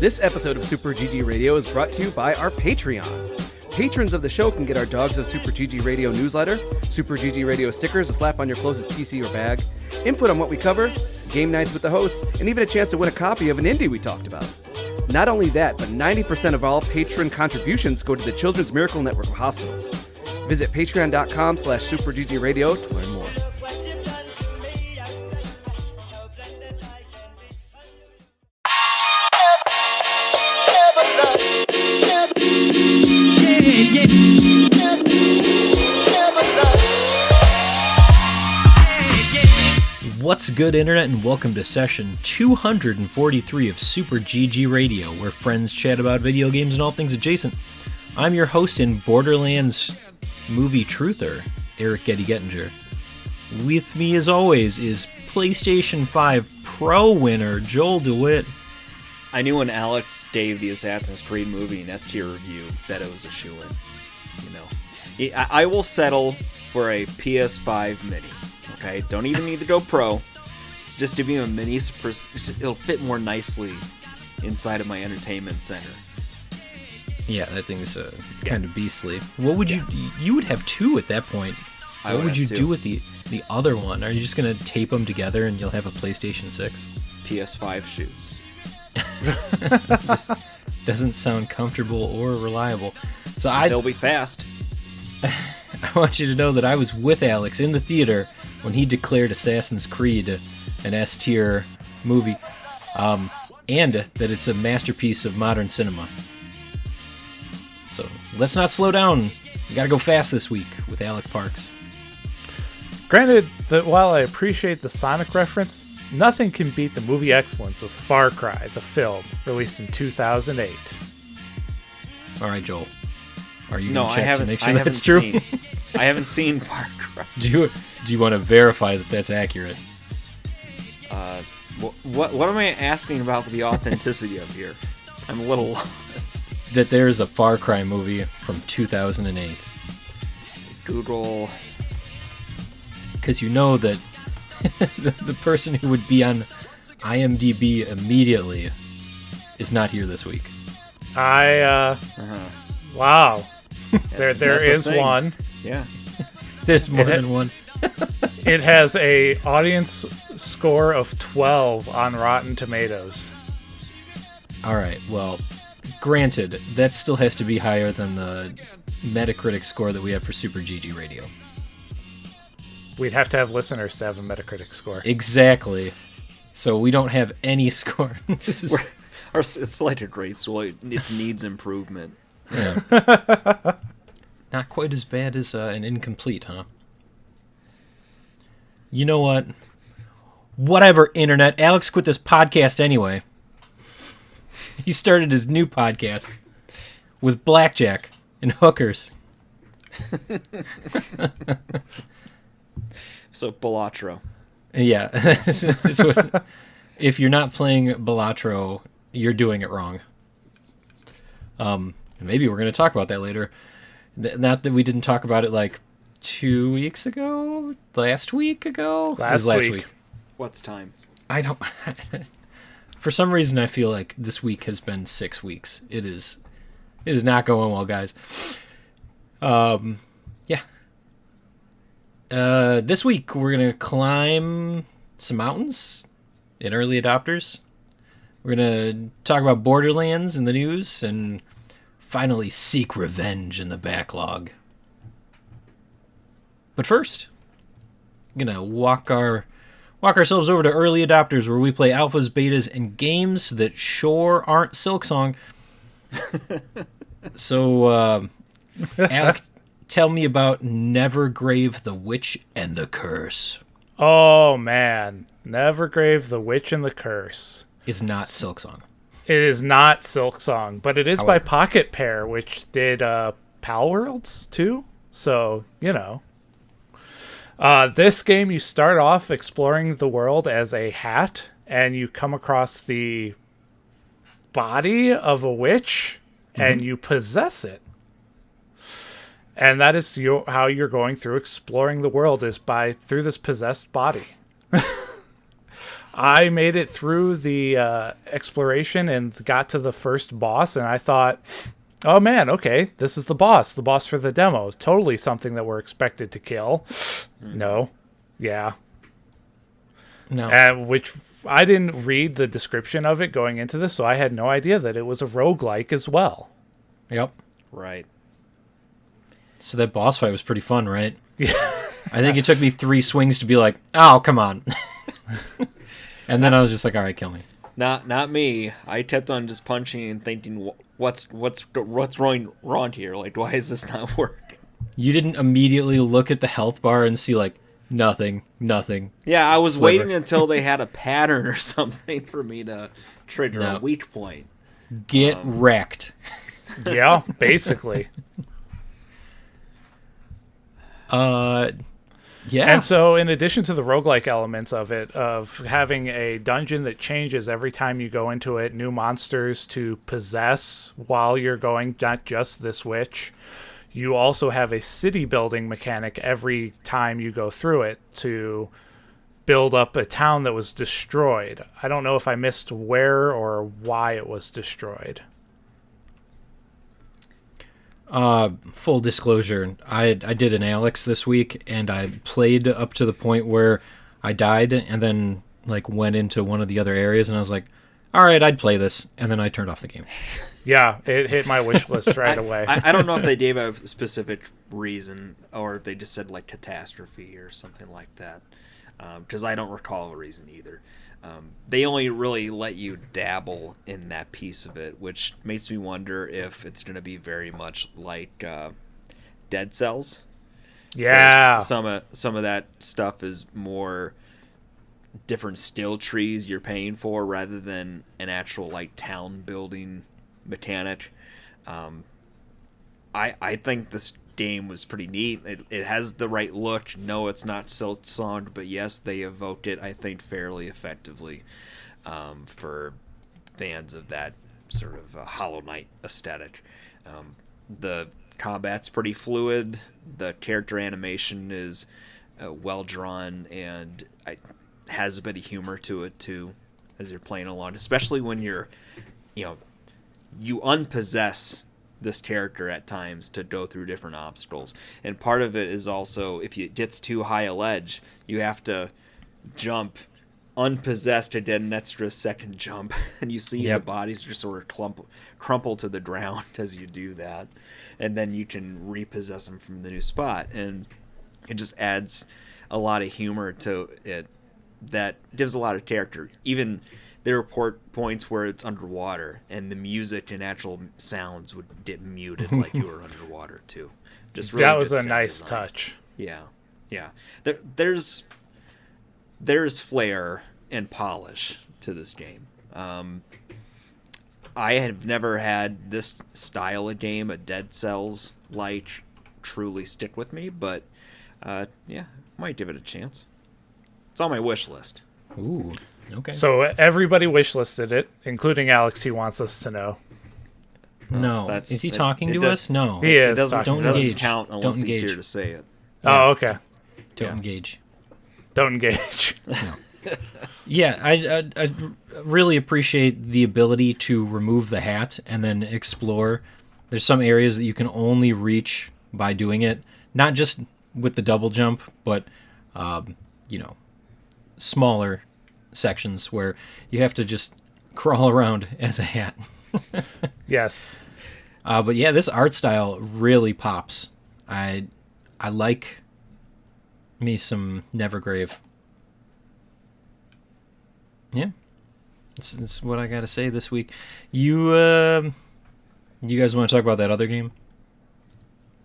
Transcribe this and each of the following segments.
This episode of Super GG Radio is brought to you by our Patreon. Patrons of the show can get our Dogs of Super GG Radio newsletter, Super GG Radio stickers to slap on your closest PC or bag, input on what we cover, game nights with the hosts, and even a chance to win a copy of an indie we talked about. Not only that, but 90% of all patron contributions go to the Children's Miracle Network of Hospitals. Visit patreon.com/superggradio to learn more. What's good, Internet, and welcome to session 243 of Super GG Radio, where friends chat about video games and all things adjacent. I'm your host and Borderlands movie truther, Eric Getty Gettinger. With me, as always, is PlayStation 5 Pro winner Joel DeWitte. I knew when Alex gave the Assassin's Creed movie an S-tier review that it was a shoo-in. You know, I will settle for a PS5 Mini. Okay, don't even need to go Pro. It's just to be a Mini. It'll fit more nicely inside of my entertainment center. Yeah, that thing's kind of beastly. What would you would have two at that point. What would you do with the other one? Are you just going to tape them together and you'll have a PlayStation 6? PS5 shoes. Just doesn't sound comfortable or reliable. So they'll be fast. I want you to know that I was with Alex in the theater when he declared Assassin's Creed an S-tier movie, and that it's a masterpiece of modern cinema. So let's not slow down. We gotta go fast this week with Alec Parks. Granted that while I appreciate the Sonic reference, nothing can beat the movie excellence of Far Cry, the film, released in 2008. All right, Joel. Are you No, gonna I check to haven't. make sure I haven't that's true? I haven't seen Far Cry. Do you want to verify that that's accurate? What am I asking about the authenticity of here? I'm a little lost. That there's a Far Cry movie from 2008. Google. Because you know that the person who would be on IMDb immediately is not here this week. Wow. There is one. Yeah. There's more than one. It has a audience score of 12 on Rotten Tomatoes. All right, well, granted, that still has to be higher than the Metacritic score that we have for Super GG Radio. We'd have to have listeners to have a Metacritic score. Exactly. So we don't have any score. It's like a great story. It needs improvement. Yeah. Not quite as bad as an incomplete, huh? You know what? Whatever, Internet. Alex quit this podcast anyway. He started his new podcast with blackjack and hookers. So, Balatro. Yeah. If you're not playing Balatro, you're doing it wrong. Maybe we're going to talk about that later. Not that we didn't talk about it like 2 weeks ago? Last week ago? Last week. What's time? I don't... For some reason, I feel like this week has been 6 weeks. It is not going well, guys. Yeah. This week, we're going to climb some mountains in early adopters. We're going to talk about Borderlands in the news and finally seek revenge in the backlog. But first, I'm going to walk ourselves over to early adopters where we play alphas, betas, and games that sure aren't Silksong. So, Alec, tell me about Nevergrave the Witch and the Curse. Oh, man. Nevergrave the Witch and the Curse. Is not Silksong. It is not Silksong, but it is by Pocket Pair, which did Pal Worlds too. So, you know. This game, you start off exploring the world as a hat, and you come across the body of a witch, and you possess it. And that is how you're going through exploring the world, is through this possessed body. I made it through the exploration and got to the first boss, and I thought, oh man, okay, this is the boss for the demo. Totally something that we're expected to kill. No. Yeah. No. Which I didn't read the description of it going into this, so I had no idea that it was a roguelike as well. Yep. Right. So that boss fight was pretty fun, right? Yeah. I think it took me 3 swings to be like, oh, come on. And then I was just like, all right, kill me. Not me. I kept on just punching and thinking, what's wrong here? Like, why is this not working? You didn't immediately look at the health bar and see, like, nothing. Yeah, I was Sliver. waiting until they had a pattern or something for me to trigger a weak point. Get wrecked. Yeah, basically. Yeah. And so in addition to the roguelike elements of it, of having a dungeon that changes every time you go into it, new monsters to possess while you're going, not just this witch, you also have a city building mechanic every time you go through it to build up a town that was destroyed. I don't know if I missed where or why it was destroyed. Full disclosure, I did an Alex this week, and I played up to the point where I died, and then like went into one of the other areas, and I was like, all right, I'd play this, and then I turned off the game. Yeah, it hit my wish list right away. I don't know if they gave a specific reason, or if they just said like catastrophe or something like that, because I don't recall a reason either. They only really let you dabble in that piece of it, which makes me wonder if it's going to be very much like Dead Cells. Yeah. Some of that stuff is more different skill trees you're paying for rather than an actual like town building mechanic. I think this game was pretty neat. It has the right look. No, it's not silk-songed, but yes, they evoked it, I think, fairly effectively for fans of that sort of Hollow Knight aesthetic. The combat's pretty fluid. The character animation is well drawn, and has a bit of humor to it too as you're playing along, especially when you unpossess this character at times to go through different obstacles. And part of it is also, if it gets too high a ledge, you have to jump unpossessed and then an extra second jump, and you see the bodies just sort of crumple to the ground as you do that, and then you can repossess them from the new spot, and it just adds a lot of humor to it that gives a lot of character. Even there are points where it's underwater, and the music and actual sounds would get muted like you were underwater too. Just really that was good a sound nice design. touch. Yeah. There's flair and polish to this game. I have never had this style of game, a Dead Cells like, truly stick with me, but might give it a chance. It's on my wish list. Ooh, okay. So everybody wishlisted it, including Alex. He wants us to know. No, is he talking to us? No, he is. Don't engage. Count unless he's here to say it. Oh, okay. Don't engage. Don't engage. No. Yeah, I really appreciate the ability to remove the hat and then explore. There's some areas that you can only reach by doing it, not just with the double jump, but smaller sections where you have to just crawl around as a hat. Yes. But yeah, this art style really pops. I like me some Nevergrave. Yeah, it's what I gotta say this week. You guys want to talk about that other game?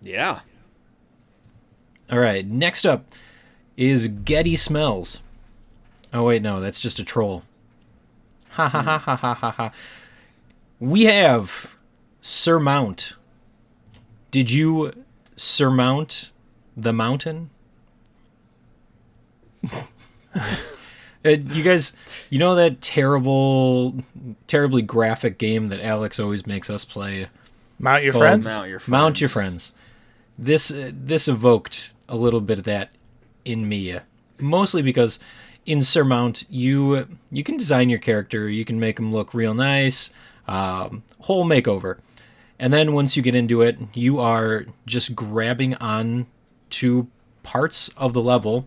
Yeah. All right. Next up is Getty Smells. Oh wait, no, that's just a troll. Ha ha ha ha ha ha ha. We have Surmount. Did you surmount the mountain? You guys, you know that terribly graphic game that Alex always makes us play? Mount Your Friends? Mount Your Friends. This evoked a little bit of that in me, mostly because in Surmount, you can design your character. You can make him look real nice, whole makeover. And then once you get into it, you are just grabbing on to parts of the level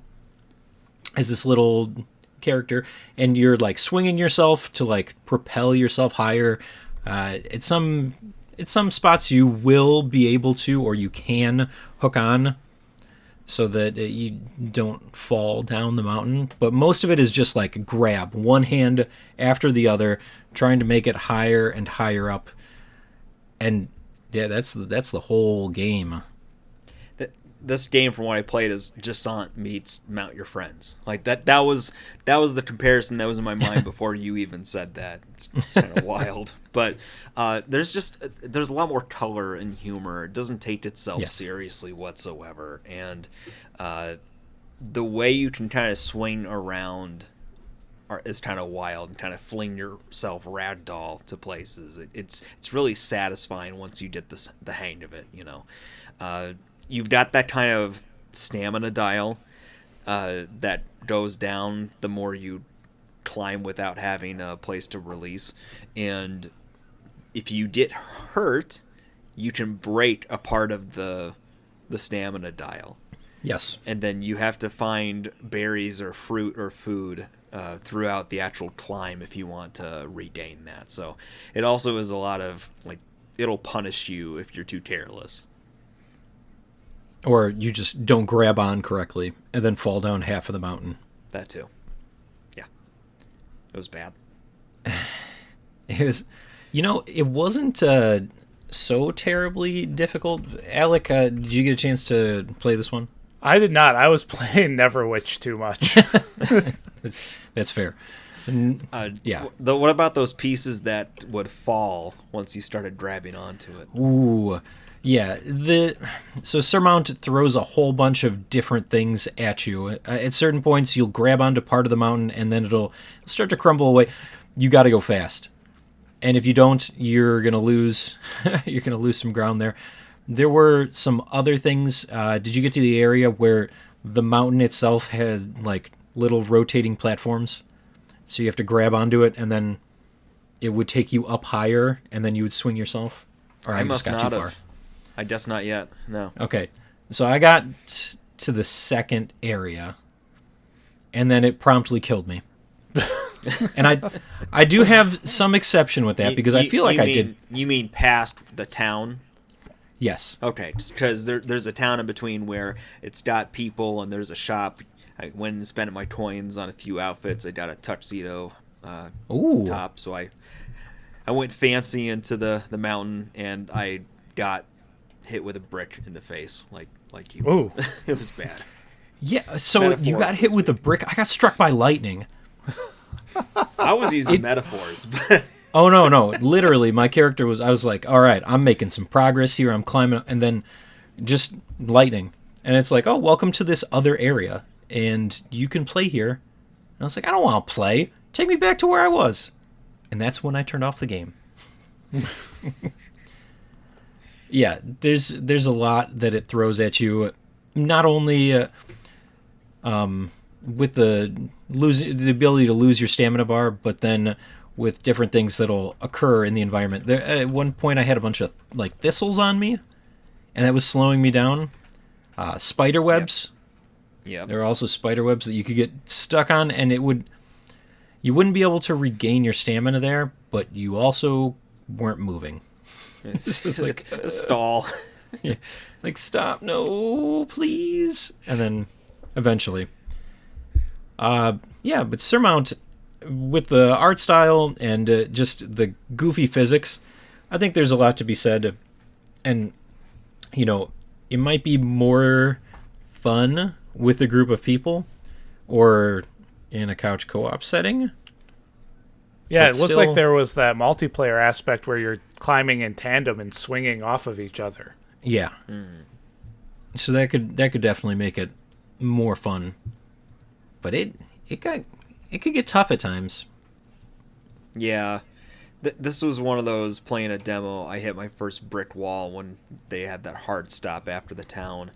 as this little character, and you're like swinging yourself to like propel yourself higher. At some spots you will be able to, or you can hook on so that you don't fall down the mountain. But most of it is just like grab one hand after the other, trying to make it higher and higher up. And yeah, that's the whole game. This game, from what I played, is Jasant meets Mount Your Friends. Like that was the comparison that was in my mind before you even said that. It's kind of wild, but there's a lot more color and humor. It doesn't take itself seriously whatsoever, and the way you can kind of swing around is kind of wild and kind of fling yourself ragdoll to places. It's really satisfying once you get the hang of it. You've got that kind of stamina dial that goes down the more you climb without having a place to release. And if you get hurt, you can break a part of the stamina dial. Yes. And then you have to find berries or fruit or food throughout the actual climb if you want to regain that. So it also is a lot of, like, it'll punish you if you're too careless. Or you just don't grab on correctly and then fall down half of the mountain. That too. Yeah. It was bad. It was, it wasn't so terribly difficult. Alec, did you get a chance to play this one? I did not. I was playing Neverwitch too much. That's fair. Yeah. What about those pieces that would fall once you started grabbing onto it? Ooh. Yeah, so Surmount throws a whole bunch of different things at you. At certain points, you'll grab onto part of the mountain, and then it'll start to crumble away. You got to go fast, and if you don't, you're gonna lose. You're gonna lose some ground there. There were some other things. Did you get to the area where the mountain itself had like little rotating platforms? So you have to grab onto it, and then it would take you up higher, and then you would swing yourself. Or I just got too far. I guess not yet. No. Okay. So I got to the second area, and then it promptly killed me. And I do have some exception with that because I feel like I did. You mean past the town? Yes. Okay, because there's a town in between where it's got people and there's a shop. I went and spent my coins on a few outfits. I got a tuxedo top, so I went fancy into the mountain, and I got hit with a brick in the face, like you. Ooh. It was bad. Yeah, so you got hit with a brick. I got struck by lightning. I was using metaphors, but Oh, no. Literally, my character I was like, all right, I'm making some progress here. I'm climbing, and then just lightning. And it's like, oh, welcome to this other area, and you can play here. And I was like, I don't want to play. Take me back to where I was. And that's when I turned off the game. Yeah, there's a lot that it throws at you. Not only with the ability to lose your stamina bar, but then with different things that'll occur in the environment. At one point, I had a bunch of like thistles on me, and that was slowing me down. Spider webs. Yeah. There are also spider webs that you could get stuck on, and you wouldn't be able to regain your stamina there, but you also weren't moving. It's like a stall. Yeah. Like, stop, no, please. And then eventually. But Surmount, with the art style and just the goofy physics, I think there's a lot to be said. And, it might be more fun with a group of people or in a couch co-op setting. Yeah, it looked like there was that multiplayer aspect where you're climbing in tandem and swinging off of each other. Yeah. So that could definitely make it more fun. But it could get tough at times. Yeah. This was one of those, playing a demo, I hit my first brick wall when they had that hard stop after the town,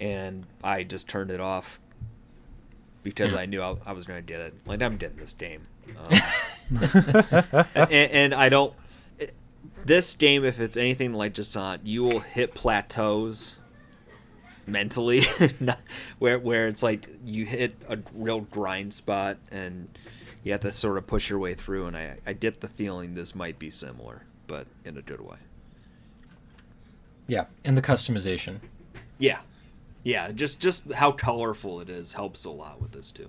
and I just turned it off. because I knew I was going to get it. Like, I'm getting this game. And I don't... This game, if it's anything like Jasant, you will hit plateaus mentally, where it's like you hit a real grind spot and you have to sort of push your way through. And I get the feeling this might be similar, but in a good way. Yeah, and the customization. Yeah. Yeah, just how colorful it is helps a lot with this, too.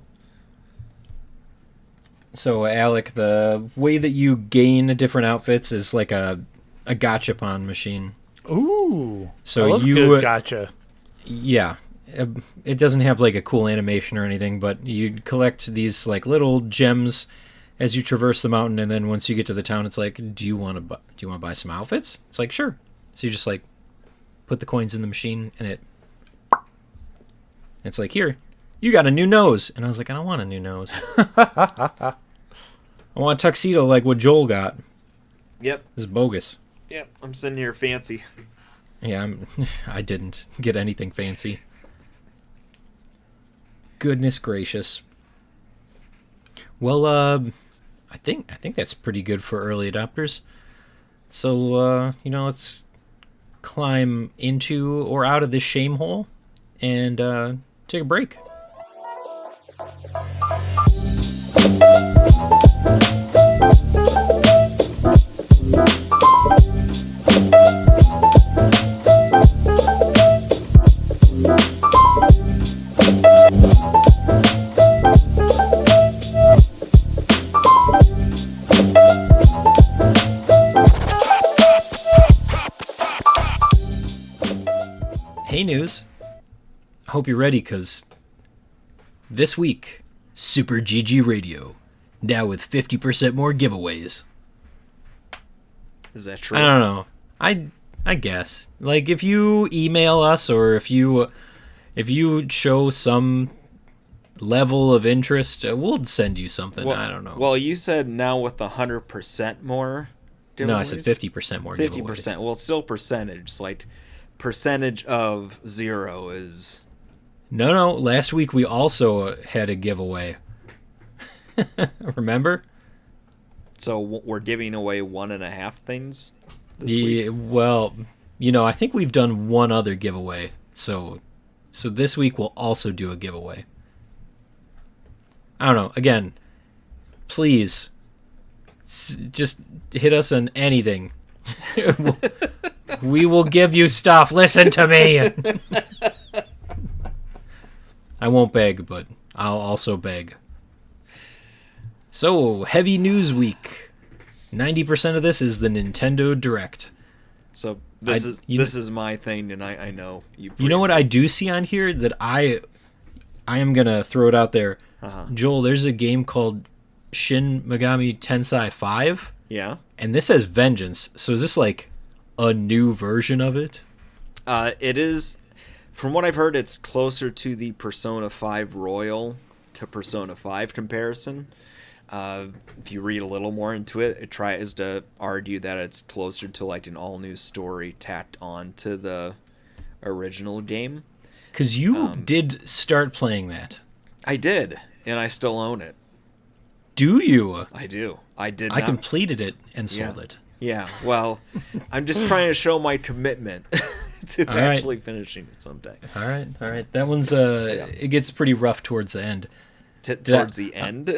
So, Alec, the way that you gain different outfits is like a gachapon machine. Ooh. So I love good gacha. Yeah. It doesn't have like a cool animation or anything, but you collect these like little gems as you traverse the mountain, and then once you get to the town, it's like, do you want to buy some outfits? It's like, sure. So you just like put the coins in the machine, and it's like, here, you got a new nose. And I was like, I don't want a new nose. I want a tuxedo like what Joel got. Yep. This is bogus. Yep, I'm sitting here fancy. Yeah, I didn't get anything fancy. Goodness gracious. Well, I think that's pretty good for early adopters. So, let's climb into or out of this shame hole and take a break. Hey News, I hope you're ready, because this week, Super GG Radio, now with 50% more giveaways. Is that true? I don't know. I guess. Like, if you email us or if you show some level of interest, we'll send you something. Well, I don't know. Well, you said now with 100% more giveaways? No, I said 50% more 50%. giveaways. Well, it's still percentage. Like, percentage of 0 is... No. Last week we also had a giveaway. Remember? So we're giving away 1.5 things this week? Well, I think we've done one other giveaway. So this week we'll also do a giveaway. I don't know. Again, please, just hit us on anything. We will give you stuff. Listen to me. I won't beg, but I'll also beg. So, heavy news week. 90% of this is the Nintendo Direct. So this is my thing, and I know you. You know what I do see on here that I am gonna throw it out there. Joel, there's a game called Shin Megami Tensei 5. Yeah. And this says Vengeance. So is this like a new version of it? It is. From what I've heard, it's closer to the Persona 5 Royal to Persona 5 comparison. If you read a little more into it, it tries to argue that it's closer to like an all-new story tacked on to the original game. Because you did start playing that. I did, and I still own it. Do you? I do. I did. I completed it and sold it. Yeah, well, I'm just trying to show my commitment to actually finishing it someday. All right. That one's it gets pretty rough towards the end. Towards the end?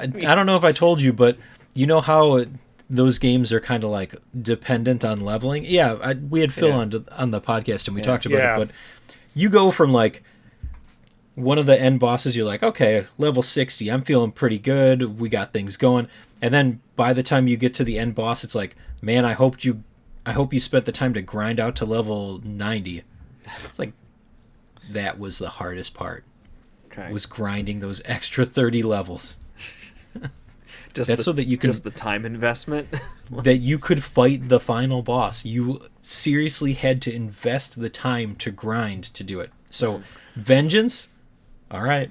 I don't know if I told you, but you know how those games are kind of like dependent on leveling? Yeah, we had Phil on the podcast and we talked about it, but you go from like one of the end bosses, you're like, okay, level 60, I'm feeling pretty good, we got things going. And then by the time you get to the end boss, it's like, man, I hope you spent the time to grind out to level 90. It's like, that was the hardest part. Okay. Was grinding those extra 30 levels. So that you can just the time investment that you could fight the final boss. You seriously had to invest the time to grind to do it. So Vengeance, all right.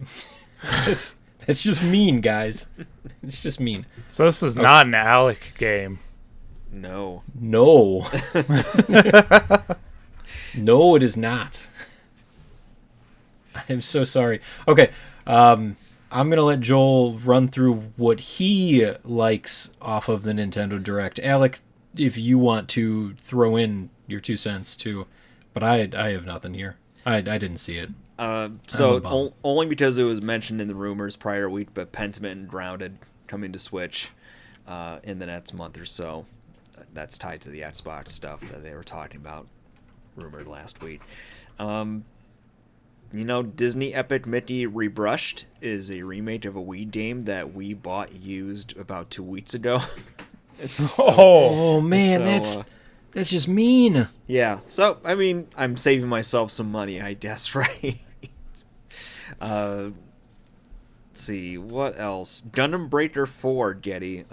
That's just mean, guys. It's just mean. So this is not an Alec game. No. No, it is not. I'm so sorry. Okay, I'm going to let Joel run through what he likes off of the Nintendo Direct. Alec, if you want to throw in your 2 cents too, but I have nothing here. I didn't see it. Only because it was mentioned in the rumors prior week, but Pentiment and Grounded coming to Switch in the next month or so. That's tied to the Xbox stuff that they were talking about, rumored last week. Disney Epic Mickey Rebrushed is a remake of a Wii game that we bought used about 2 weeks ago. Oh man, that's just mean. Yeah, so I mean, I'm saving myself some money, I guess, right? Let's see, what else? Gundam Breaker 4, Getty.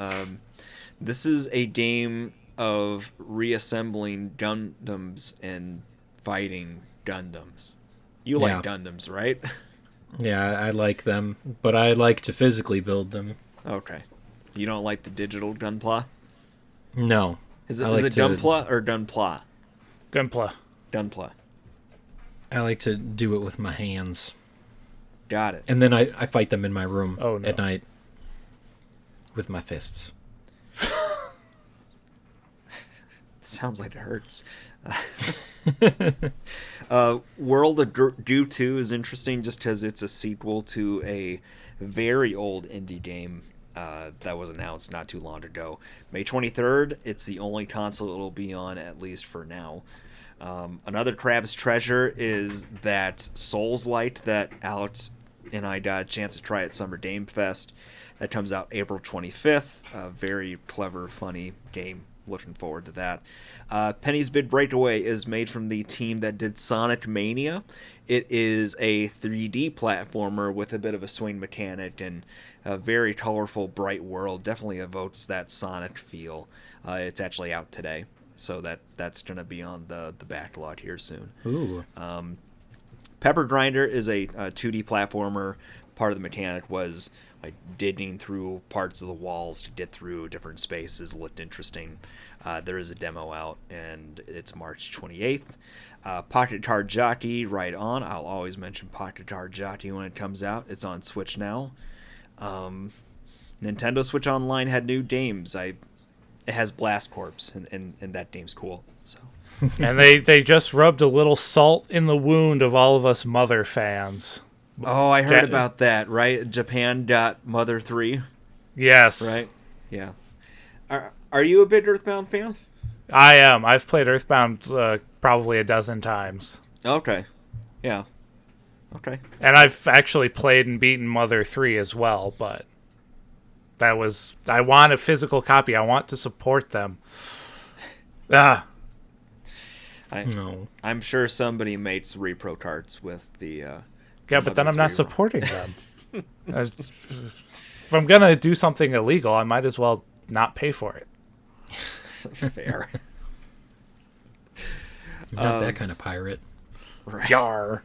This is a game of reassembling Gundams and fighting Gundams. You like Gundams, right? Yeah, I like them, but I like to physically build them. Okay. You don't like the digital Gunpla? No. Is it Gunpla or Gunpla? Gunpla. Gunpla. I like to do it with my hands. Got it. And then I fight them in my room at night with my fists. Sounds like it hurts. World of Goo 2 is interesting just because it's a sequel to a very old indie game that was announced not too long ago. May 23rd, it's the only console it'll be on, at least for now. Another Crab's Treasure is that Souls Light that Alex and I got a chance to try at Summer Game Fest. That comes out April 25th. A very clever, funny game. Looking forward to that. Penny's Big Breakaway is made from the team that did Sonic Mania. It is a 3D platformer with a bit of a swing mechanic and a very colorful, bright world. Definitely evokes that Sonic feel. It's actually out today, so that's going to be on the backlog here soon. Ooh. Pepper Grinder is a 2D platformer. Part of the mechanic was like digging through parts of the walls to get through different spaces. Looked interesting. There is a demo out, and it's March 28th. Pocket Card Jockey, right on. I'll always mention Pocket Card Jockey when it comes out. It's on Switch now. Nintendo Switch Online had new games. It has Blast Corps, and that game's cool. So. And they just rubbed a little salt in the wound of all of us Mother fans. Oh, I heard about that, right? Japan got Mother 3. Yes. Right? Yeah. Are you a big Earthbound fan? I am. I've played Earthbound probably a dozen times. Okay. Yeah. Okay. And I've actually played and beaten Mother 3 as well, but I want a physical copy. I want to support them. I'm sure somebody makes repro cards with the... yeah, but then I'm not supporting them. If I'm going to do something illegal, I might as well not pay for it. Fair. Not that kind of pirate. Right. Yar.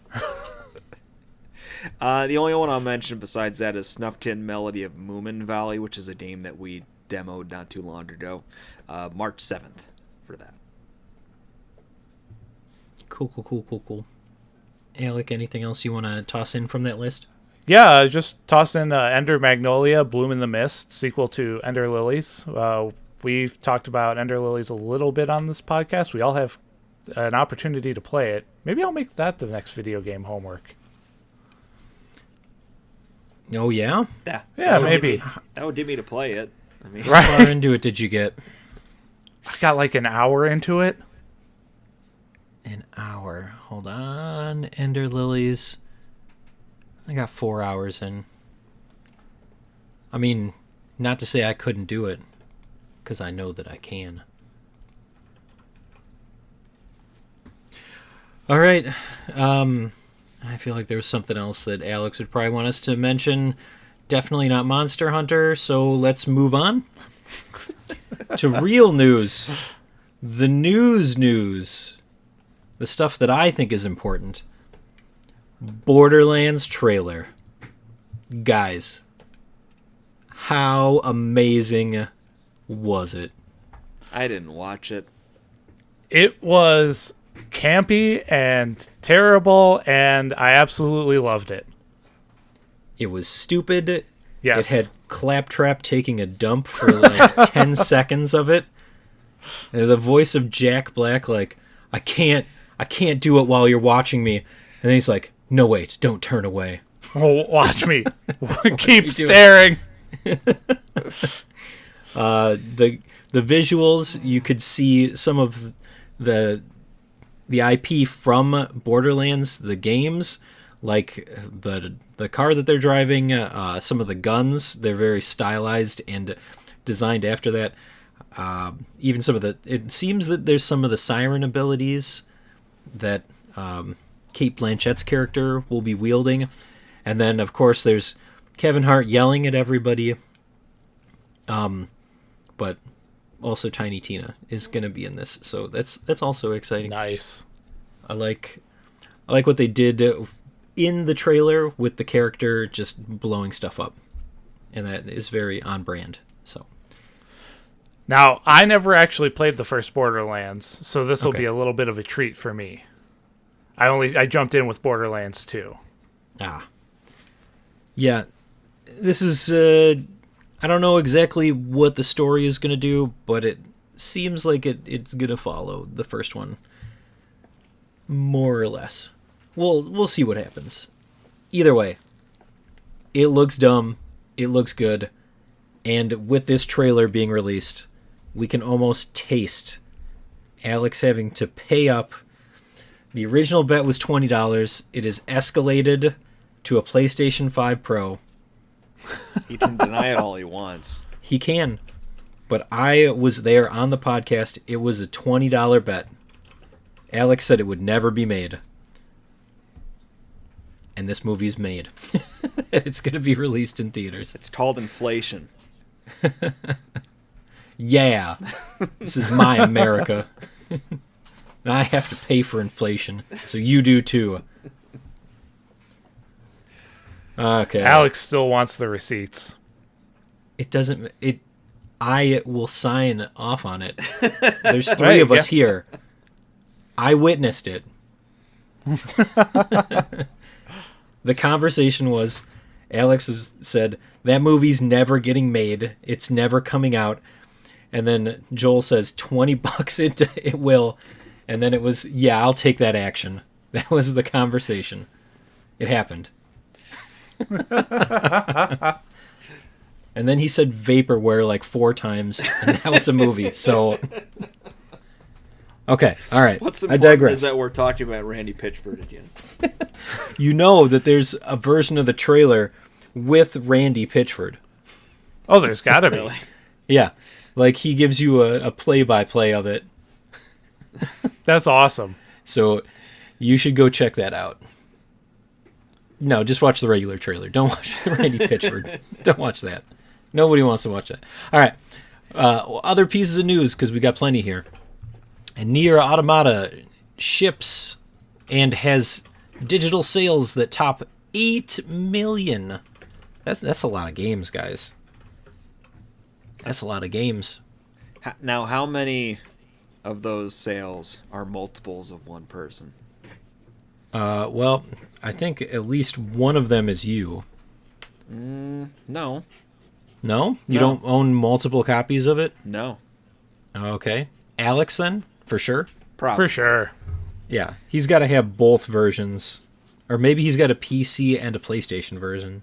The only one I'll mention besides that is Snufkin Melody of Moomin Valley, which is a game that we demoed not too long ago. March 7th for that. Cool. Alec, anything else you want to toss in from that list? Yeah, just toss in Ender Magnolia, Bloom in the Mist, sequel to Ender Lilies. We've talked about Ender Lilies a little bit on this podcast. We all have an opportunity to play it. Maybe I'll make that the next video game homework. Oh, yeah? Yeah, maybe. That would get me to play it. I mean, How far into it did you get? I got like an hour into it. An hour. Hold on. Ender Lilies. I got 4 hours in. I mean, not to say I couldn't do it, because I know that I can. All right. I feel like there was something else that Alex would probably want us to mention. Definitely not Monster Hunter, so let's move on to real news. The news. The stuff that I think is important. Borderlands trailer. Guys, how amazing was it? I didn't watch it. It was campy and terrible, and I absolutely loved it. It was stupid. Yes. It had Claptrap taking a dump for like 10 seconds of it. And the voice of Jack Black, like, I can't do it while you're watching me. And then he's like, no, wait, don't turn away. Oh, watch me. Keep staring. The visuals, you could see some of the IP from Borderlands, the games, like the car that they're driving, some of the guns, they're very stylized and designed after that. Even some of it seems that there's some of the siren abilities that Cate Blanchett's character will be wielding. And then, of course, there's Kevin Hart yelling at everybody. But also Tiny Tina is going to be in this, so that's also exciting. Nice. I like what they did in the trailer with the character just blowing stuff up, and that is very on brand. So now, I never actually played the first Borderlands, so this will Okay. be a little bit of a treat for me. I jumped in with Borderlands 2. Yeah, this is I don't know exactly what the story is going to do, but it seems like it's going to follow the first one more or less. We'll see what happens. Either way, it looks dumb, it looks good, and with this trailer being released, we can almost taste Alex having to pay up. The original bet was $20. It is escalated to a PlayStation 5 Pro. He can deny it all he wants. He can. But I was there on the podcast. It was a $20 bet. Alex said it would never be made. And this movie's made. It's going to be released in theaters. It's called inflation. Yeah. This is my America. And I have to pay for inflation. So you do too. Okay. Alex still wants the receipts. I will sign off on it. There's three of us here. I witnessed it. The conversation was, Alex said, that movie's never getting made. It's never coming out. And then Joel says, $20 it will. And then it was, yeah, I'll take that action. That was the conversation. It happened. And then he said vaporware like 4 times, and now it's a movie. So, okay, all right. What's I important digress. is that we're talking about Randy Pitchford again. You know that there's a version of the trailer with Randy Pitchford. Oh, there's got to be. Really? Yeah, like he gives you a play-by-play of it. That's awesome. So you should go check that out. No, just watch the regular trailer. Don't watch Randy Pitchford. Don't watch that. Nobody wants to watch that. All right. Other pieces of news, because we got plenty here. And Nier Automata ships and has digital sales that top 8 million. That's a lot of games, guys. That's a lot of games. Now, how many of those sales are multiples of one person? Well, I think at least one of them is you. No. No? You No. don't own multiple copies of it? No. Okay. Alex, then? For sure? Probably. For sure. Yeah. He's got to have both versions. Or maybe he's got a PC and a PlayStation version.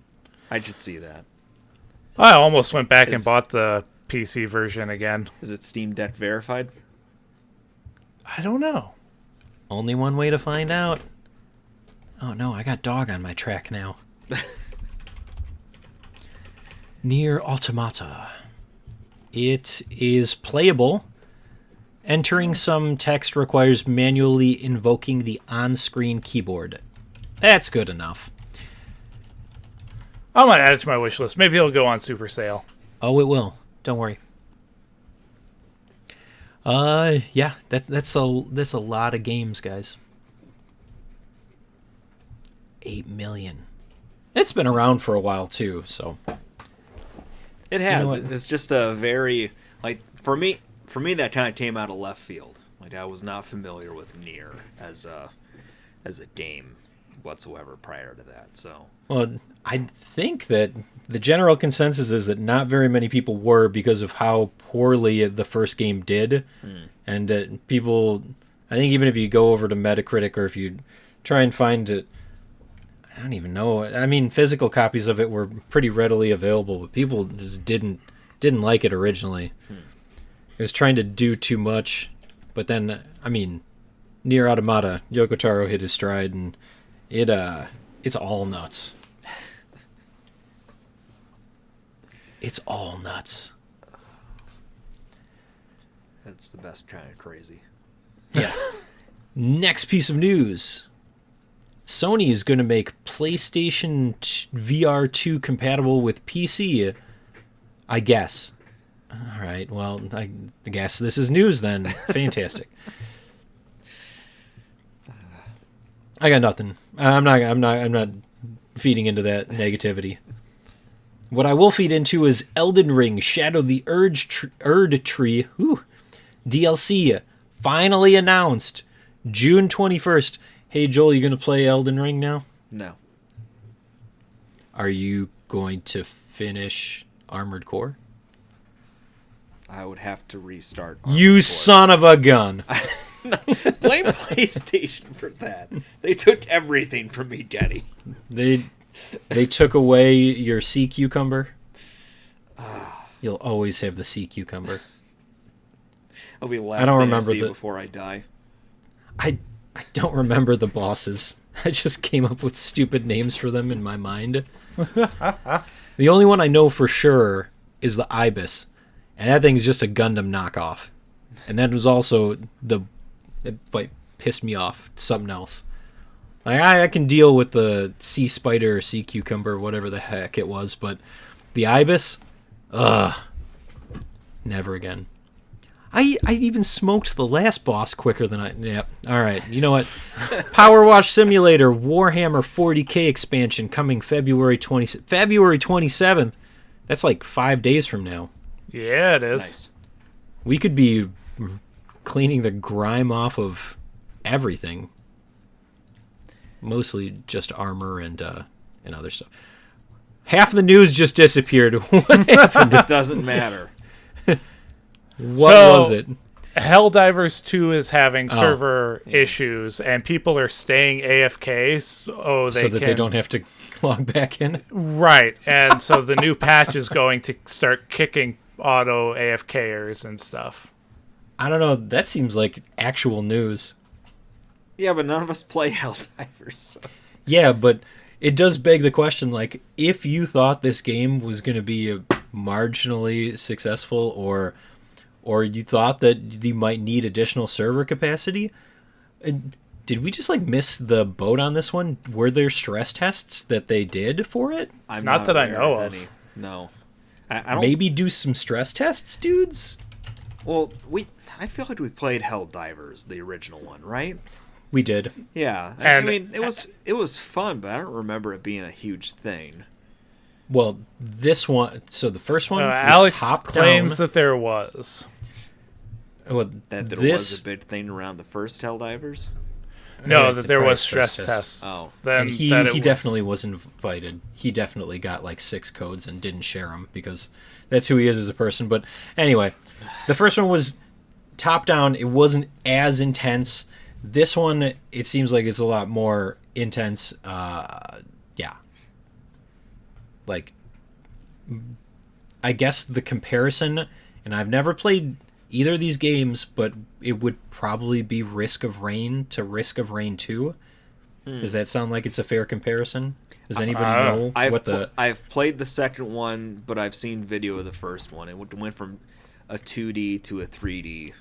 I should see that. I almost went back and bought the PC version again. Is it Steam Deck verified? I don't know. Only one way to find out. Oh no, I got dog on my track now. Nier Automata. It is playable. Entering some text requires manually invoking the on-screen keyboard. That's good enough. I might add it to my wish list. Maybe it'll go on super sale. Oh, it will. Don't worry. Yeah, that's a lot of games, guys. 8 million. It's been around for a while too, so It has. know what? It's just a very, like, for me that kind of came out of left field. Like, I was not familiar with Nier as a game. whatsoever prior to that. So, well, I think that the general consensus is that not very many people were because of how poorly the first game did. And people, I think even if you go over to Metacritic or if you try and find it, I don't even know. I mean, physical copies of it were pretty readily available, but people just didn't like it originally. It was trying to do too much, but then, I mean, Nier Automata, Yoko Taro hit his stride, and it's all nuts. It's all nuts. it's the best kind of crazy. Yeah. Next piece of news. Sony is going to make PlayStation VR 2 compatible with PC, I guess. All right, well, I guess this is news then. Fantastic. I got nothing. I'm not feeding into that negativity. What I will feed into is Elden Ring Shadow the Erd Tree DLC finally announced June 21st. Hey Joel, you going to play Elden Ring now? No. Are you going to finish Armored Core? I would have to restart. You Core. son of a gun. Blame PlayStation for that. They took everything from me, Getty. They took away your sea cucumber. You'll always have the sea cucumber. I'll be the last I don't thing remember I see before I die. I don't remember the bosses. I just came up with stupid names for them in my mind. The only one I know for sure is the Ibis. And that thing's just a Gundam knockoff. And that was also it like, pissed me off. Something else. Like, I can deal with the sea spider or sea cucumber, whatever the heck it was, but the Ibis, never again. I even smoked the last boss quicker than Yep. All right. You know what? Power Wash Simulator Warhammer 40K expansion coming February 27th. That's like 5 days from now. Yeah, it is. Nice. We could be cleaning the grime off of everything. Mostly just armor and other stuff. Half the news just disappeared. What happened? It doesn't matter. What was it? Helldivers 2 is having server issues, and people are staying AFK so that they don't have to log back in? Right, and so the new patch is going to start kicking auto AFKers and stuff. I don't know. That seems like actual news. Yeah, but none of us play Helldivers. So. Yeah, but it does beg the question, like, if you thought this game was going to be marginally successful or you thought that you might need additional server capacity, did we just, like, miss the boat on this one? Were there stress tests that they did for it? I'm not that I know of. of. Any. No. I don't... Maybe do some stress tests, dudes? Well, I feel like we played Helldivers, the original one, right? We did. Yeah. And, I mean, it was fun, but I don't remember it being a huge thing. Well, this one... So the first one was Alex top claims down. that there was. Well, That there was a big thing around the first Helldivers? No, Yeah, that the there price was stress test. tests. Oh. And he definitely was invited. He definitely got like 6 codes and didn't share them because that's who he is as a person. But anyway, the first one was top down. It wasn't as intense. This one, it seems like it's a lot more intense. Yeah. Like, I guess the comparison, and I've never played either of these games, but it would probably be Risk of Rain to Risk of Rain 2. Does that sound like it's a fair comparison? Does anybody know what the... I've played the second one, but I've seen video of the first one. It went from a 2D to a 3D.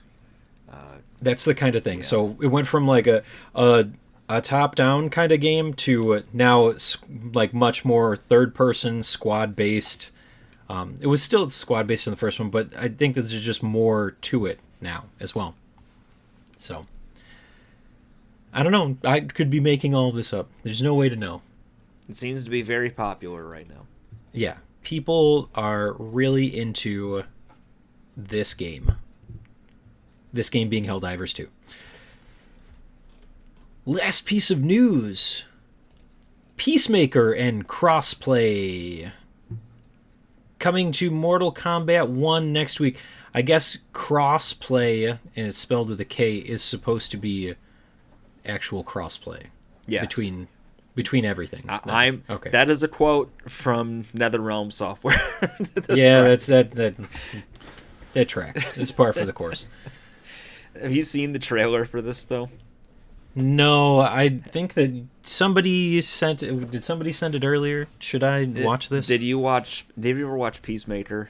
That's the kind of thing. Yeah. So it went from like a top-down kind of game to now it's like much more third-person, squad-based. It was still squad-based in the first one, but I think that there's just more to it now as well. So, I don't know. I could be making all of this up. There's no way to know. It seems to be very popular right now. Yeah. People are really into this game. This game being Helldivers 2. Last piece of news. Peacemaker and crossplay. Coming to Mortal Kombat 1 next week. I guess crossplay, and it's spelled with a K, is supposed to be actual crossplay. Yes. Between everything. Okay. That is a quote from NetherRealm Software. Yeah, that tracks. It's par for the course. Have you seen the trailer for this though? No, I think that somebody sent it. Did somebody send it earlier? Should I watch this? Did you ever watch Peacemaker?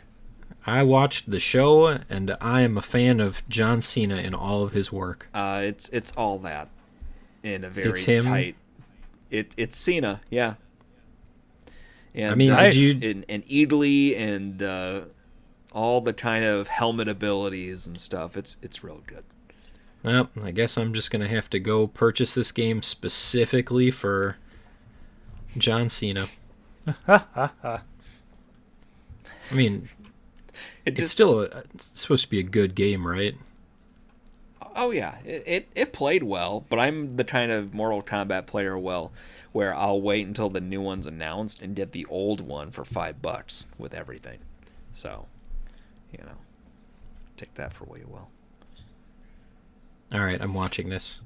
I watched the show, and I am a fan of John Cena in all of his work. It's all that in a very It's him? tight. It's Cena, yeah. And, I mean, and Italy and all the kind of helmet abilities and stuff. It's real good. Well, I guess I'm just gonna have to go purchase this game specifically for John Cena. I mean, it's supposed to be a good game, right? Oh yeah, it played well, but I'm the kind of Mortal Kombat player where I'll wait until the new one's announced and get the old one for $5 with everything. So, take that for what you will. All right, I'm watching this.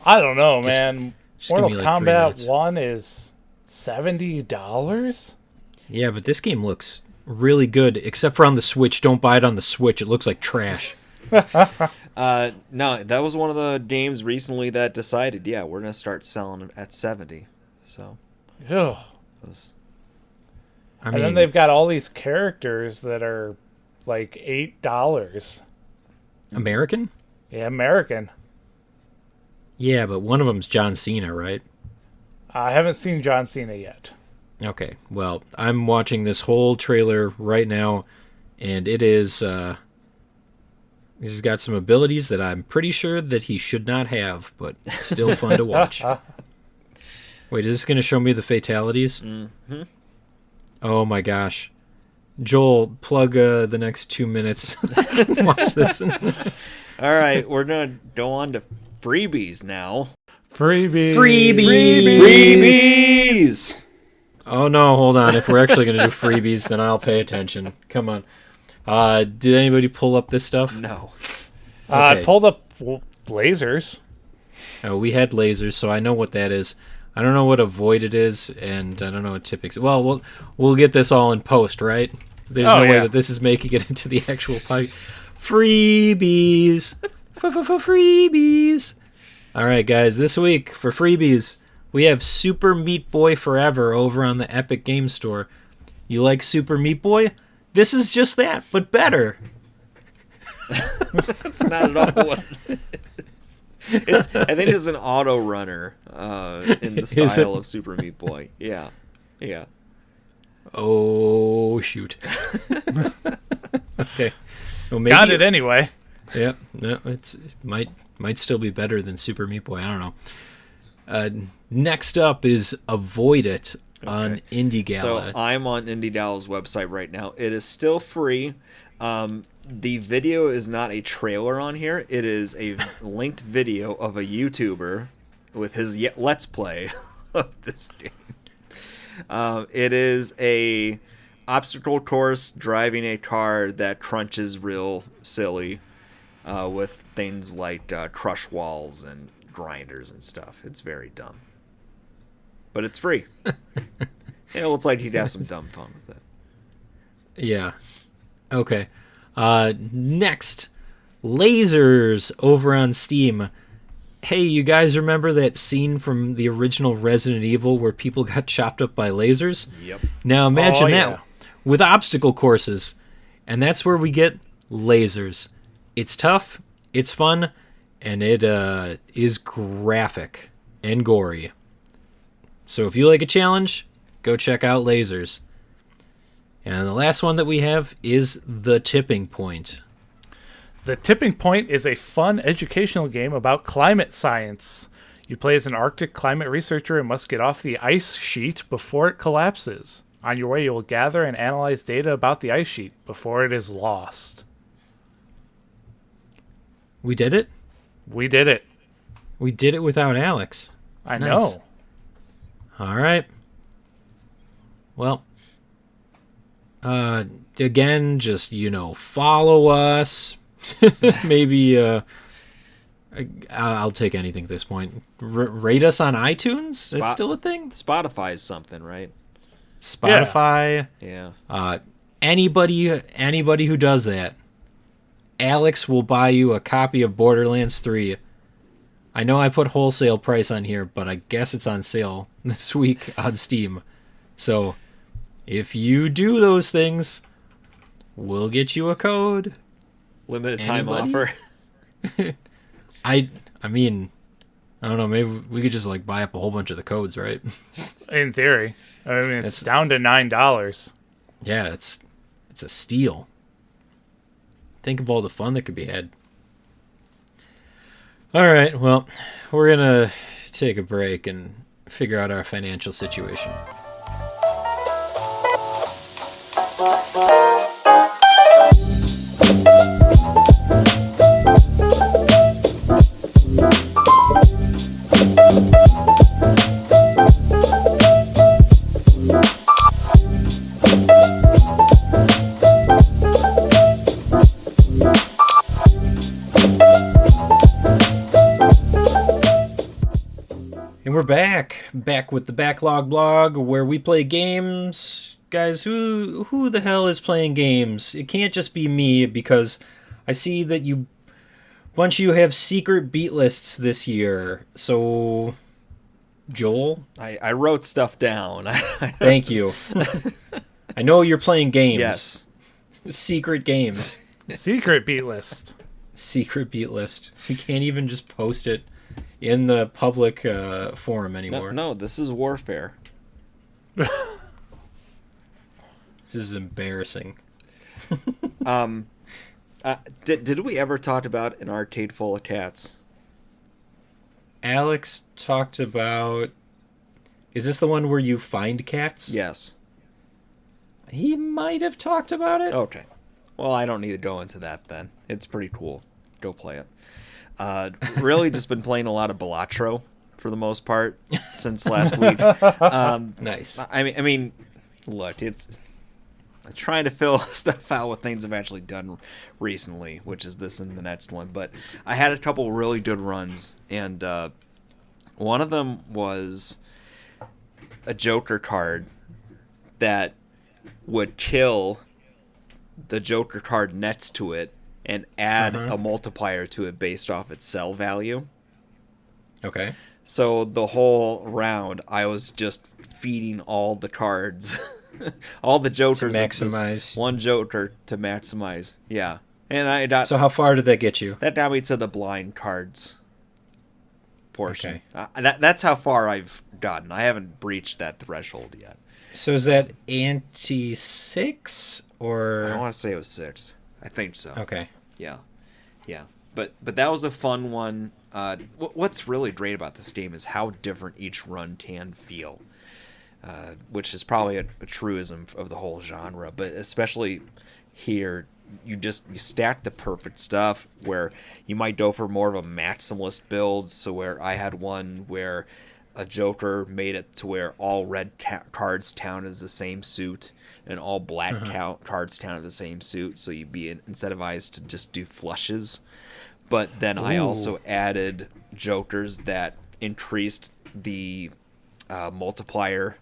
I don't know, man. Just give Mortal me, like, 3 Kombat minutes. 1 is $70? Yeah, but this game looks really good, except for on the Switch. Don't buy it on the Switch. It looks like trash. No, that was one of the games recently that decided, yeah, we're gonna start selling them at 70. So, Ugh. I mean, And then they've got all these characters that are like $8. American? Yeah, American. Yeah, but one of them's John Cena, right? I haven't seen John Cena yet. Okay, well, I'm watching this whole trailer right now, and it is, he's got some abilities that I'm pretty sure that he should not have, but it's still fun to watch. Wait, is this going to show me the fatalities? Mm-hmm. Oh my gosh. Joel, plug the next 2 minutes. Watch this. All right, we're gonna go on to freebies now. Freebies. Freebies. Oh no, hold on. If we're actually going to do freebies, then I'll pay attention. Come on. Did anybody pull up this stuff? No. I pulled up lasers. We had lasers, so I know what that is. I don't know what avoided is, and I don't know what Tippix. Well, we'll get this all in post, right? There's no way that this is making it into the actual podcast. Freebies. Freebies. All right, guys. This week for freebies, we have Super Meat Boy Forever over on the Epic Game Store. You like Super Meat Boy? This is just that, but better. That's not at all what it is. I think it's an auto runner in the style of Super Meat Boy. Yeah. Oh, shoot. Okay. Well, maybe Got it anyway. Yeah, no, it might still be better than Super Meat Boy. I don't know. Next up is Avoid It on Indie Gala. So I'm on Indie Gala's website right now. It is still free. The video is not a trailer on here. It is a linked video of a YouTuber with his Let's Play of this game. It is a obstacle course driving a car that crunches real silly with things like crush walls and grinders and stuff. It's very dumb. But it's free. It looks like he'd have some dumb fun with it. Yeah. Okay. Next, lasers over on Steam. Hey, you guys remember that scene from the original Resident Evil where people got chopped up by lasers? Yep. Now imagine that with obstacle courses. And that's where we get lasers. It's tough, it's fun, and it is graphic and gory. So if you like a challenge, go check out lasers. And the last one that we have is The Tipping Point. The Tipping Point is a fun educational game about climate science. You play as an Arctic climate researcher and must get off the ice sheet before it collapses. On your way, you will gather and analyze data about the ice sheet before it is lost. We did it? We did it. We did it without Alex. I Nice. know. All right. Well, again, just, follow us. Maybe, I'll take anything at this point. Rate us on iTunes? It's still a thing? Spotify is something, right? Spotify. Yeah. Anybody who does that, Alex will buy you a copy of Borderlands 3. I know I put wholesale price on here, but I guess it's on sale this week on Steam. So, if you do those things, we'll get you a code. Limited time offer. I mean, I don't know, maybe we could just buy up a whole bunch of the codes, right? In theory. I mean, it's down to $9. Yeah, it's a steal. Think of all the fun that could be had. All right, well, we're going to take a break and figure out our financial situation. And we're back with the Backlog Blog, where we play games. Guys, who the hell is playing games? It can't just be me, because I see that a bunch of you have secret beat lists this year. So, Joel? I wrote stuff down. Thank you. I know you're playing games. Yes. Secret games. Secret beat list. Secret beat list. We can't even just post it in the public forum anymore. No, this is warfare. This is embarrassing. Did we ever talk about an arcade full of cats? Alex talked about... Is this the one where you find cats? Yes. He might have talked about it. Okay. Well, I don't need to go into that then. It's pretty cool. Go play it. Really just been playing a lot of Balatro for the most part since last week. Nice. I mean, look, I'm trying to fill stuff out with things I've actually done recently, which is this and the next one. But I had a couple really good runs, and one of them was a Joker card that would kill the Joker card next to it and add a multiplier to it based off its sell value. Okay. So the whole round, I was just feeding all the cards, all the Jokers. To maximize. One Joker to maximize. Yeah. And I got... So how far did that get you? That got me to the blind cards portion. Okay. That's how far I've gotten. I haven't breached that threshold yet. So is that ante-6 or... I want to say it was 6. I think so. Okay. Yeah. But that was a fun one. What's really great about this game is how different each run can feel, which is probably a truism of the whole genre. But especially here, you stack the perfect stuff where you might go for more of a maximalist build. So where I had one where a Joker made it to where all red cards count as the same suit, and all black cards count as the same suit, so you'd be incentivized to just do flushes. But then I also added Jokers that increased the multiplier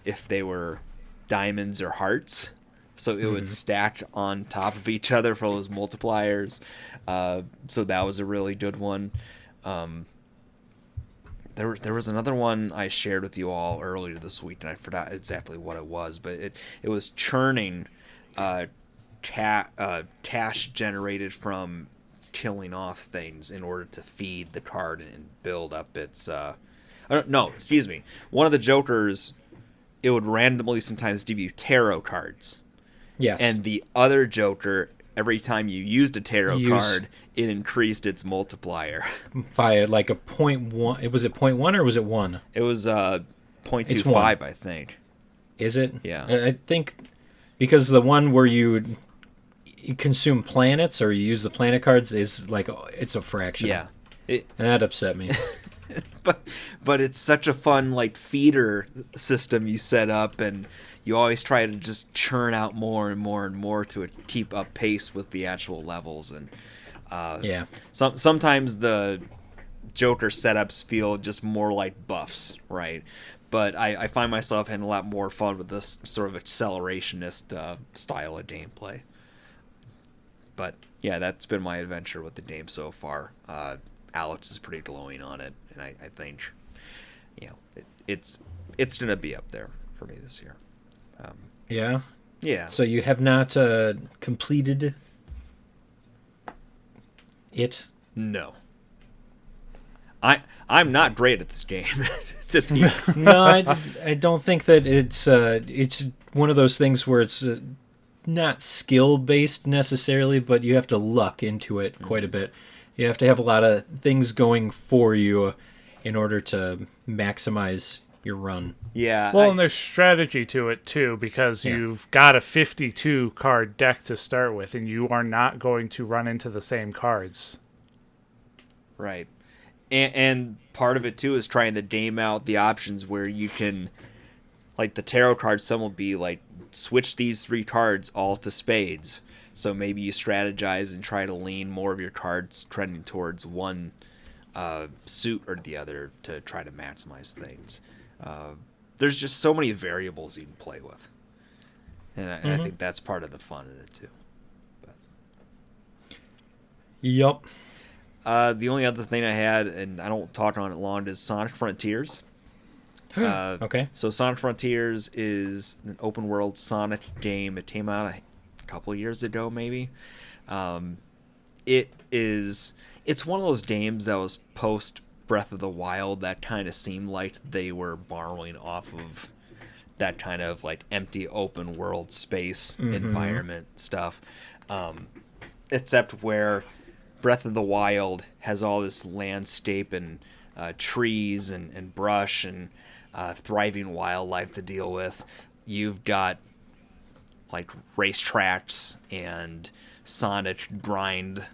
if they were diamonds or hearts, so it would stack on top of each other for those multipliers. So that was a really good one. There was another one I shared with you all earlier this week, and I forgot exactly what it was, but it was churning cash generated from killing off things in order to feed the card and build up its... excuse me. One of the Jokers, it would randomly sometimes give you tarot cards. Yes. And the other Joker, every time you used a tarot card, it increased its multiplier. By like a 0.1. Was it 0.1 or was it 1? It was 0.25, I think. Is it? Yeah. I think because the one where you consume planets or you use the planet cards is like, it's a fraction. Yeah. And that upset me. But it's such a fun feeder system you set up, and you always try to just churn out more and more and more to keep up pace with the actual levels. And sometimes the Joker setups feel just more like buffs, right? But I find myself having a lot more fun with this sort of accelerationist style of gameplay. But yeah, that's been my adventure with the game so far. Alex is pretty glowing on it, and I think, it's gonna be up there for me this year. Yeah. So you have not completed it? No. I'm not great at this game. No, I don't think that it's one of those things where it's not skill based necessarily, but you have to luck into it quite a bit. You have to have a lot of things going for you in order to maximize your run. Yeah. Well, and there's strategy to it too, because you've got a 52 card deck to start with, and you are not going to run into the same cards. Right. And part of it too is trying to game out the options where you can, like the tarot card, some will be like, switch these 3 cards all to spades. So maybe you strategize and try to lean more of your cards trending towards one suit or the other to try to maximize things. There's just so many variables you can play with. And I think that's part of the fun in it too. But. Yup. The only other thing I had, and I don't talk on it long, is Sonic Frontiers. Okay. So Sonic Frontiers is an open world Sonic game. It came out a couple of years ago, maybe. It's one of those games that was post Breath of the Wild that kind of seemed like they were borrowing off of that kind of like empty open world space environment stuff. Except where Breath of the Wild has all this landscape and trees and brush and thriving wildlife to deal with. You've got like racetracks and Sonic grind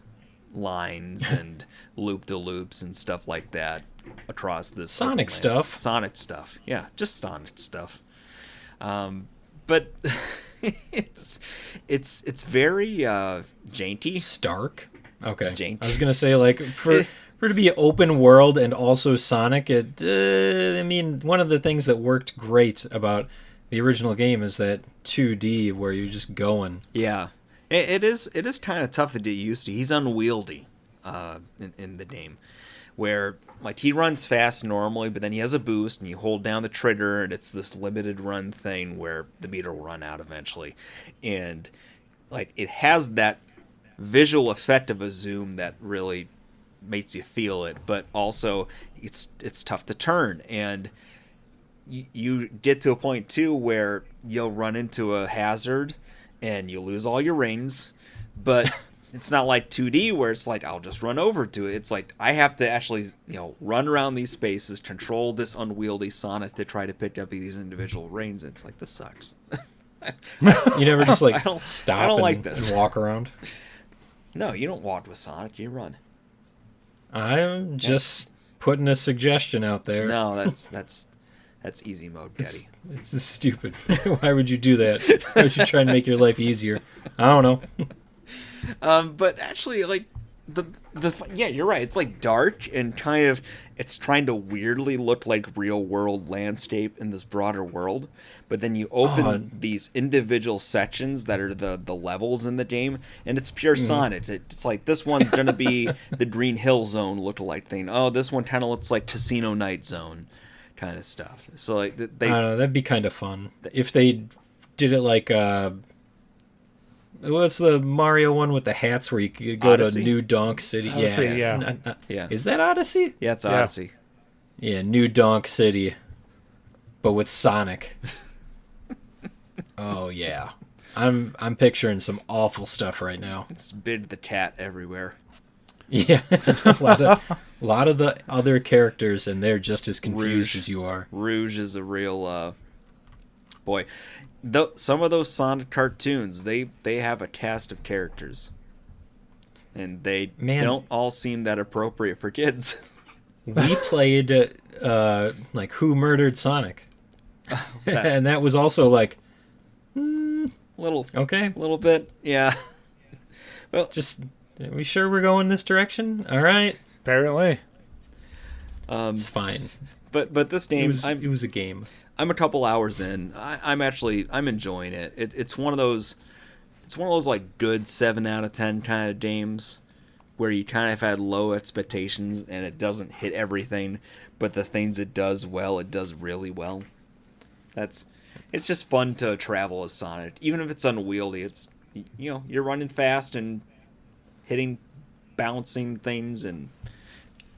lines and loop-de-loops and stuff like that across this Sonic stuff. Sonic stuff, yeah, just Sonic stuff. But it's very janky. Stark. Okay. Janky. I was gonna say, like, for it to be open world and also Sonic, I mean, one of the things that worked great about the original game is that 2D where you're just going. Yeah, it is kind of tough to get used to. He's unwieldy in the game, where like he runs fast normally, but then he has a boost, and you hold down the trigger, and it's this limited run thing where the meter will run out eventually, and like it has that visual effect of a zoom that really makes you feel it, but also it's tough to turn, and you get to a point too where you'll run into a hazard and you lose all your rings, but it's not like 2D where it's like I'll just run over to it. It's like I have to actually run around these spaces, control this unwieldy Sonic to try to pick up these individual rings. It's like, this sucks. You never just like stop I don't and, like this. and walk around? No, you don't walk with Sonic, you run. I'm just putting a suggestion out there. No, that's easy mode, Getty. It's stupid. Why would you do that? Why would you try and make your life easier? I don't know. But actually, like yeah, you're right. It's like dark and kind of it's trying to weirdly look like real world landscape in this broader world. But then you open these individual sections that are the levels in the game, and it's pure Sonic. It's like this one's gonna be the Green Hill Zone lookalike thing. Oh, this one kind of looks like Casino Night Zone kind of stuff. So like I don't know, that'd be kind of fun if they did it like what's the Mario one with the hats where you could go Odyssey? to New Donk City? Odyssey, yeah. Yeah. Is that Odyssey? Yeah, it's Odyssey. Yeah, New Donk City, but with Sonic. Oh yeah, I'm picturing some awful stuff right now. Just Bid the cat everywhere. Yeah, a lot of the other characters, and they're just as confused as you are. Rouge is a real boy. Some of those Sonic cartoons, they have a cast of characters, and they don't all seem that appropriate for kids. We played like Who Murdered Sonic, and that was also like Okay. A little bit, yeah. Well, Just, are we sure we're going this direction? All right. Apparently. It's fine. But this game, It was a game. I'm a couple hours in. I'm enjoying it. It's one of those like good 7 out of 10 kind of games where you kind of had low expectations and it doesn't hit everything, but the things it does well, it does really well. It's just fun to travel as Sonic, even if it's unwieldy. It's, you know, you're running fast and hitting, bouncing things, and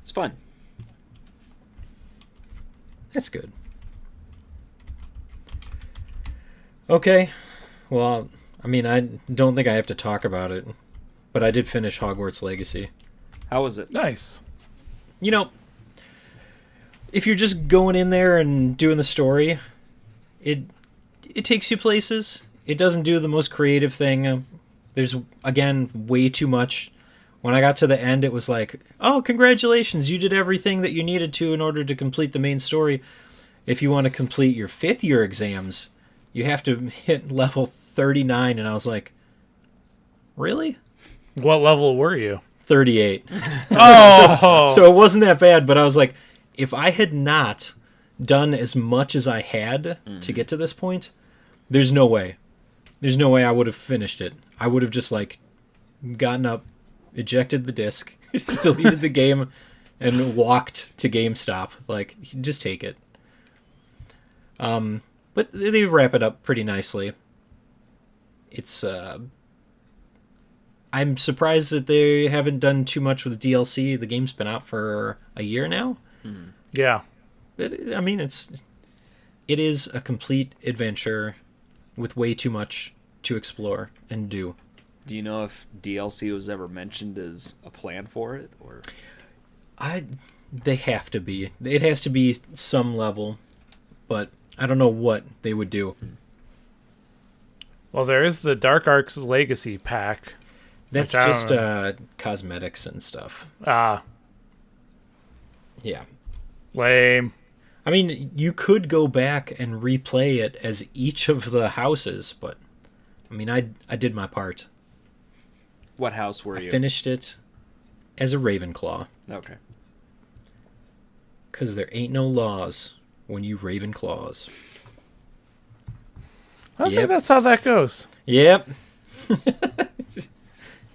it's fun. That's good. Okay. Well, I mean, I don't think I have to talk about it, but I did finish Hogwarts Legacy. How was it? Nice. You know, if you're just going in there and doing the story, it takes you places. It doesn't do the most creative thing. There's, again, way too much. When I got to the end, it was like, oh, congratulations, you did everything that you needed to in order to complete the main story. If you want to complete your 5th year exams, you have to hit level 39, and I was like, really? What level were you? 38. Oh! So it wasn't that bad, but I was like, if I had not done as much as I had to get to this point, there's no way. There's no way I would have finished it. I would have just, like, gotten up, ejected the disc, deleted the game, and walked to GameStop. Like, just take it. But they wrap it up pretty nicely. It's, I'm surprised that they haven't done too much with DLC. The game's been out for a year now. Yeah. But, I mean, it is a complete adventure with way too much to explore and do. Do you know if DLC was ever mentioned as a plan for it, or? They have to be. It has to be some level, but I don't know what they would do. Well, there is the Dark Arcs Legacy pack. That's I don't just know. Cosmetics and stuff. Ah, Yeah. lame. I mean, you could go back and replay it as each of the houses, but I mean, I did my part. What house were I you? finished it as a Ravenclaw, Okay. because there ain't no laws when you Ravenclaws. I think that's how that goes. Yep.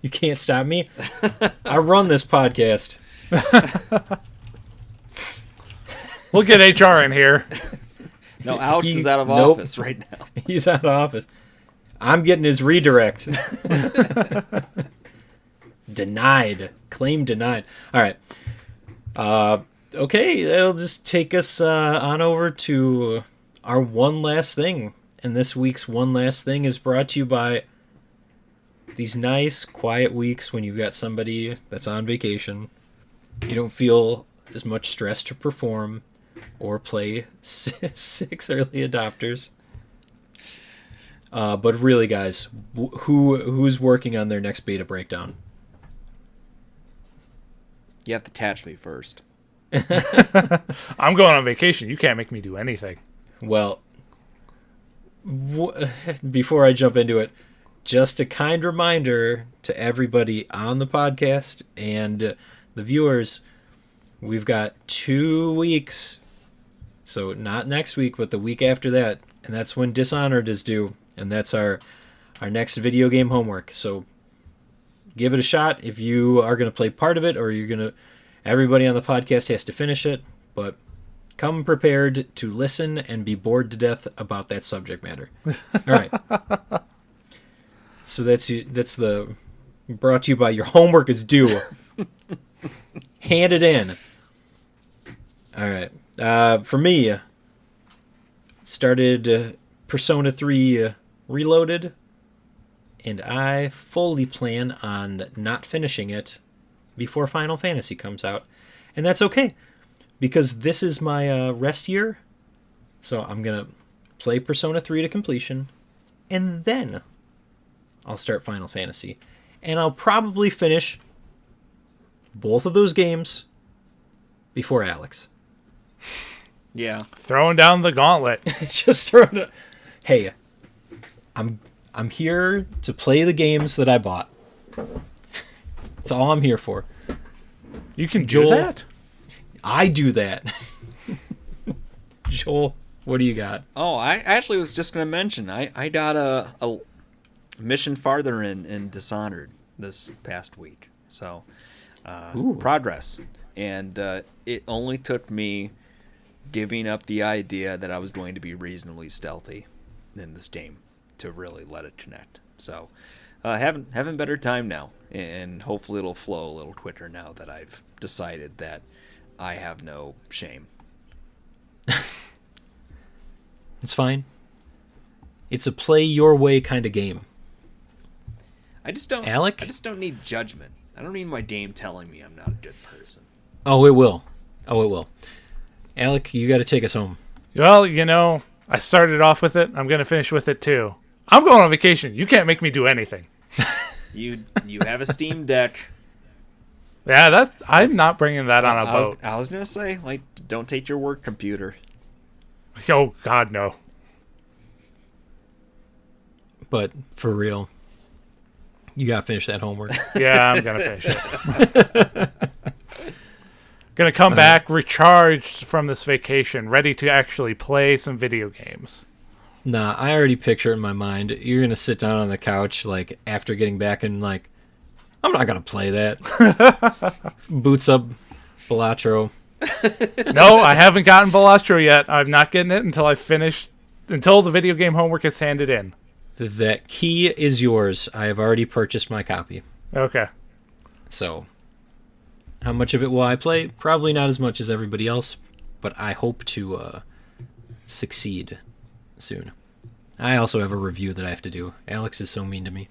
You can't stop me. I run this podcast. We'll get HR in here. No, Alex is out of Nope. office right now. He's out of office. I'm getting his redirect. Denied. Claim denied. All right. Okay, that'll just take us on over to our one last thing. And this week's one last thing is brought to you by these nice, quiet weeks when you've got somebody that's on vacation. You don't feel as much stress to perform or play 6 early adopters. But really, guys, who's working on their next beta breakdown? You have to catch me first. I'm going on vacation. You can't make me do anything. Well, before I jump into it, just a kind reminder to everybody on the podcast and the viewers, we've got 2 weeks. So not next week, but the week after that. And that's when Dishonored is due. And that's our next video game homework. So give it a shot if you are going to play part of it, or everybody on the podcast has to finish it. But come prepared to listen and be bored to death about that subject matter. All right. So that's the brought to you by your homework is due. Hand it in. All right. For me, started Persona 3 Reloaded, and I fully plan on not finishing it before Final Fantasy comes out. And that's okay, because this is my rest year, so I'm going to play Persona 3 to completion, and then I'll start Final Fantasy. And I'll probably finish both of those games before Alex. Yeah. Throwing down the gauntlet. Just throwing it. Hey, I'm I'm here to play the games that I bought. That's all I'm here for. You can Joel, do that? I do that. Joel, what do you got? Oh, I actually was just going to mention, I got a mission farther in Dishonored this past week. So, progress. And it only took me giving up the idea that I was going to be reasonably stealthy in this game to really let it connect. So, having better time now, and hopefully it'll flow a little quicker now that I've decided that I have no shame. It's fine. It's a play your way kind of game. Alec? I just don't need judgment. I don't need my game telling me I'm not a good person. Oh, it will. Alec, you got to take us home. Well, I started off with it. I'm going to finish with it, too. I'm going on vacation. You can't make me do anything. You have a Steam Deck. Yeah, I'm not bringing that on a boat. I was going to say, don't take your work computer. Oh, God, no. But for real, you got to finish that homework. Yeah, I'm going to finish it. Going to come back recharged from this vacation, ready to actually play some video games. Nah, I already picture it in my mind. You're going to sit down on the couch, after getting back and, I'm not going to play that. Boots up Balatro. No, I haven't gotten Balatro yet. I'm not getting it until until the video game homework is handed in. That key is yours. I have already purchased my copy. Okay. So, how much of it will I play? Probably not as much as everybody else, but I hope to succeed soon. I also have a review that I have to do. Alex is so mean to me.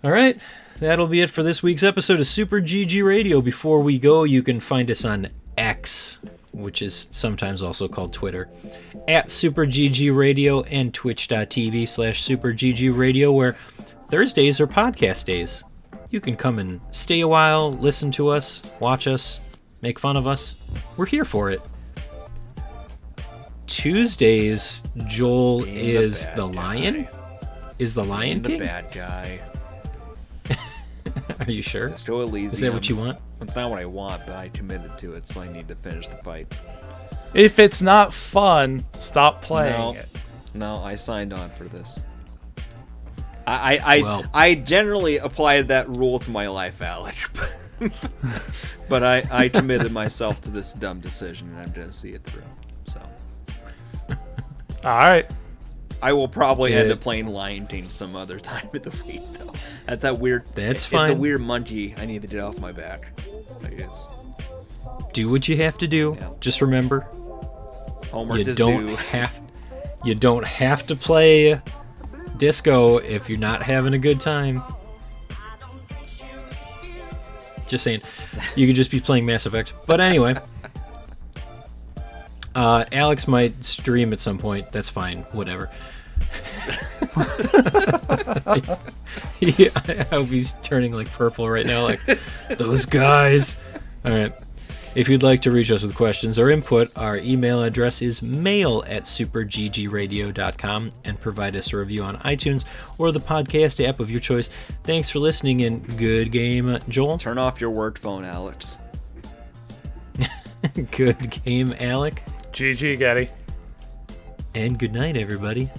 All right, that'll be it for this week's episode of Super GG Radio. Before we go, you can find us on X, which is sometimes also called Twitter, at Super GG Radio, and twitch.tv/Super GG Radio, where Thursdays are podcast days. You can come and stay a while, listen to us, watch us, make fun of us. We're here for it. Tuesdays, Joel is the lion? Is the Lion King? The bad guy. Are you sure? Disco Elysium. Is that what you want? It's not what I want, but I committed to it, so I need to finish the fight. If it's not fun, stop playing it. No, I signed on for this. I generally applied that rule to my life, Alec. But I committed myself to this dumb decision, and I'm going to see it through. So, all right. I will probably end up playing Lion King some other time of the week, though. That's that weird. That's fine. It's a weird monkey I need to get off my back. Do what you have to do. Yeah. Just remember, homework is due. You don't have to play disco if you're not having a good time. Just saying. You could just be playing Mass Effect. But anyway, Alex might stream at some point. That's fine. Whatever. I hope he's turning purple right now, those guys. All right. If you'd like to reach us with questions or input, our email address is mail@superggradio.com, and provide us a review on iTunes or the podcast app of your choice. Thanks for listening, and good game, Joel. Turn off your work phone, Alex. Good game, Alec. GG, Getty. And good night, everybody.